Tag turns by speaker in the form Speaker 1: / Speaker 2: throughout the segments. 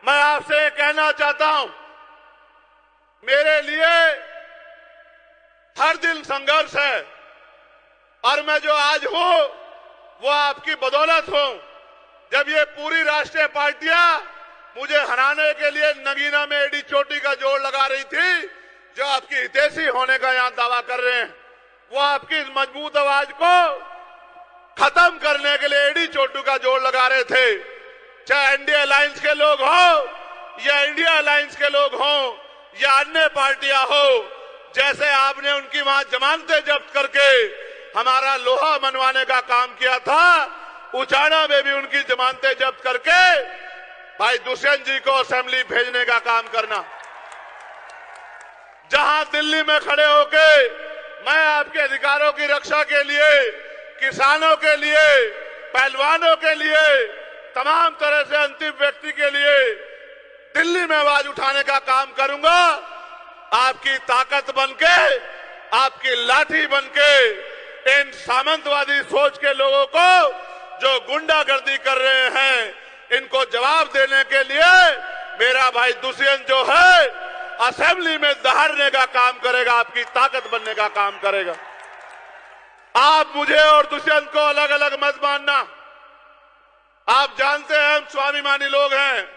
Speaker 1: मैं आपसे कहना चाहता हूं, मेरे लिए हर दिन संघर्ष है और मैं जो आज हूं वो आपकी बदौलत हूं। जब ये पूरी राष्ट्रीय पार्टियां मुझे हराने के लिए नगीना में एडी चोटी का जोड़ लगा रही थी, जो आपकी हितैषी होने का यहां दावा कर रहे हैं, वो आपकी इस मजबूत आवाज को खत्म करने के लिए एडी चोटू का जोड़ लगा रहे थे। चाहे एनडीए अलायंस के लोग हो या इंडिया अलायंस के लोग हो या अन्य पार्टियां हो, जैसे आपने उनकी वहां जमानतें जब्त करके हमारा लोहा मनवाने का काम किया था, उचाना में भी उनकी जमानतें जब्त करके भाई दुष्यंत जी को असेंबली भेजने का काम करना। जहां दिल्ली में खड़े होके मैं आपके अधिकारों की रक्षा के लिए, किसानों के लिए, पहलवानों के लिए, तमाम तरह से अंतिम व्यक्ति के लिए दिल्ली में आवाज उठाने का काम करूंगा, आपकी ताकत बनके, आपकी लाठी बनके इन सामंतवादी सोच के लोगों को जो गुंडागर्दी कर रहे हैं, इनको जवाब देने के लिए मेरा भाई दुष्यंत जो है असेंबली में दहाड़ने का काम करेगा, आपकी ताकत बनने का काम करेगा। आप मुझे और दुष्यंत को अलग अलग मत मानना। आप जानते हैं हम स्वाभिमानी लोग हैं,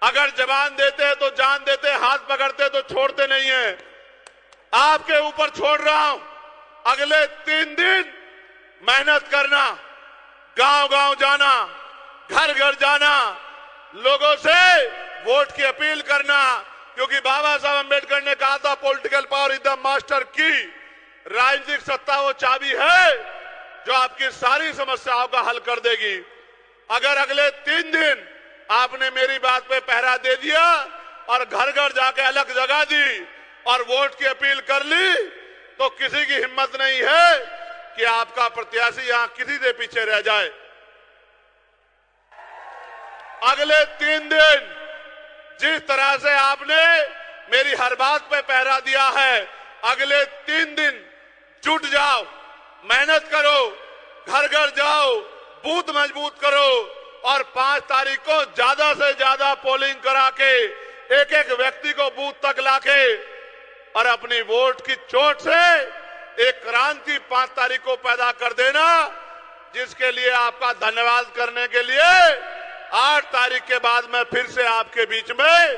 Speaker 1: अगर जबान देते हैं तो जान देते हैं, हाथ पकड़ते तो छोड़ते नहीं है। आपके ऊपर छोड़ रहा हूं, अगले 3 दिन मेहनत करना, गांव गांव जाना, घर घर जाना, लोगों से वोट की अपील करना, क्योंकि बाबा साहब अंबेडकर ने कहा था political power is the master की। राजनीतिक सत्ता वो चाबी है जो आपकी सारी समस्याओं का हल कर देगी। अगर अगले 3 दिन आपने मेरी बात पे पहरा दे दिया और घर घर जाके अलग जगह दी और वोट की अपील कर ली, तो किसी की हिम्मत नहीं है कि आपका प्रत्याशी यहां किसी से पीछे रह जाए। अगले 3 दिन जिस तरह से आपने मेरी हर बात पे पहरा दिया है, अगले 3 दिन जुट जाओ, मेहनत करो, घर घर जाओ, बूथ मजबूत करो और 5 तारीख को ज्यादा से ज्यादा पोलिंग करा के एक एक व्यक्ति को बूथ तक लाके और अपनी वोट की चोट से एक क्रांति 5 तारीख को पैदा कर देना, जिसके लिए आपका धन्यवाद करने के लिए 8 तारीख के बाद मैं फिर से आपके बीच में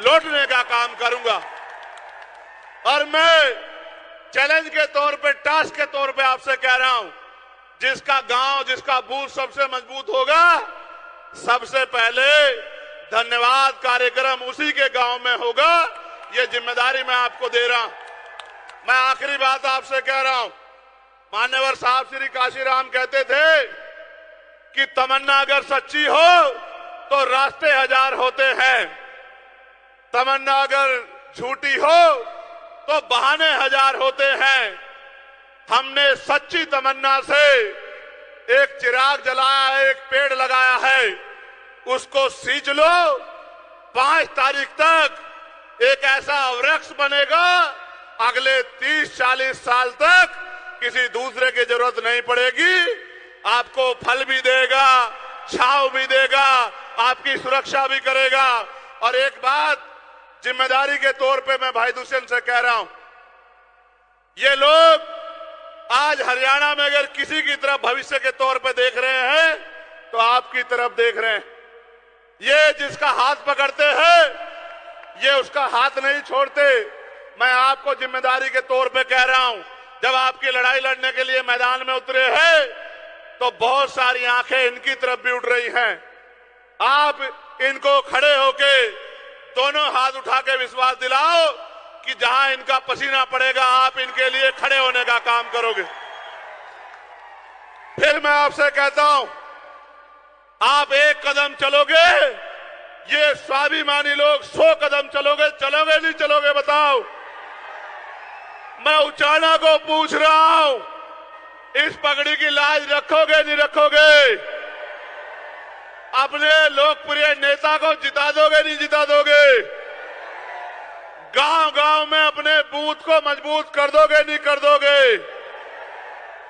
Speaker 1: लौटने का काम करूंगा। और मैं चैलेंज के तौर पे, टास्क के तौर पे आपसे कह रहा हूं, जिसका गांव, जिसका बूथ सबसे मजबूत होगा, सबसे पहले धन्यवाद कार्यक्रम उसी के गांव में होगा। ये जिम्मेदारी मैं आपको दे रहा हूं। मैं आखिरी बात आपसे कह रहा हूं, मान्यवर साहब श्री काशीराम कहते थे कि तमन्ना अगर सच्ची हो तो रास्ते 1000 होते हैं, तमन्ना अगर झूठी हो तो बहाने 1000 होते हैं। हमने सच्ची तमन्ना से एक चिराग जलाया है, एक पेड़ लगाया है, उसको सींच लो। 5 तारीख तक एक ऐसा वृक्ष बनेगा, अगले 30-40 साल तक किसी दूसरे की जरूरत नहीं पड़ेगी, आपको फल भी देगा, छांव भी देगा, आपकी सुरक्षा भी करेगा। और एक बात जिम्मेदारी के तौर पे मैं भाई दुष्यंत से कह रहा हूं, ये लोग आज हरियाणा में अगर किसी की तरफ भविष्य के तौर पे देख रहे हैं तो आपकी तरफ देख रहे हैं। ये जिसका हाथ पकड़ते हैं, ये उसका हाथ नहीं छोड़ते। मैं आपको जिम्मेदारी के तौर पे कह रहा हूं, जब आपकी लड़ाई लड़ने के लिए मैदान में उतरे हैं तो बहुत सारी आंखें इनकी तरफ भी उठ रही हैं। आप इनको खड़े होके दोनों हाथ उठा के विश्वास दिलाओ कि जहां इनका पसीना पड़ेगा आप इनके लिए खड़े होने का काम करोगे। फिर मैं आपसे कहता हूं, आप 1 कदम चलोगे, ये स्वाभिमानी लोग 100 कदम चलोगे। चलोगे नहीं चलोगे बताओ? मैं उचाना को पूछ रहा हूं, इस पगड़ी की लाज रखोगे नहीं रखोगे? अपने लोकप्रिय नेता को जिता दोगे नहीं जिता दोगे? गांव गांव में अपने बूथ को मजबूत कर दोगे नहीं कर दोगे?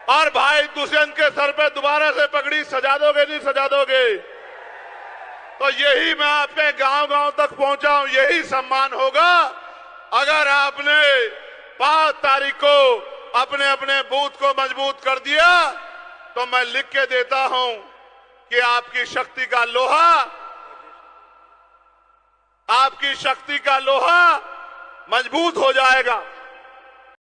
Speaker 1: और भाई दुष्यंत के सर पे दोबारा से पगड़ी सजा दोगे नहीं सजा दोगे? तो यही मैं आपके गांव-गांव तक पहुंचा हूं, यही सम्मान होगा अगर आपने 5 तारीख को अपने अपने बूथ को मजबूत कर दिया। तो मैं लिख के देता हूं कि आपकी शक्ति का लोहा, आपकी शक्ति का लोहा मजबूत हो जाएगा।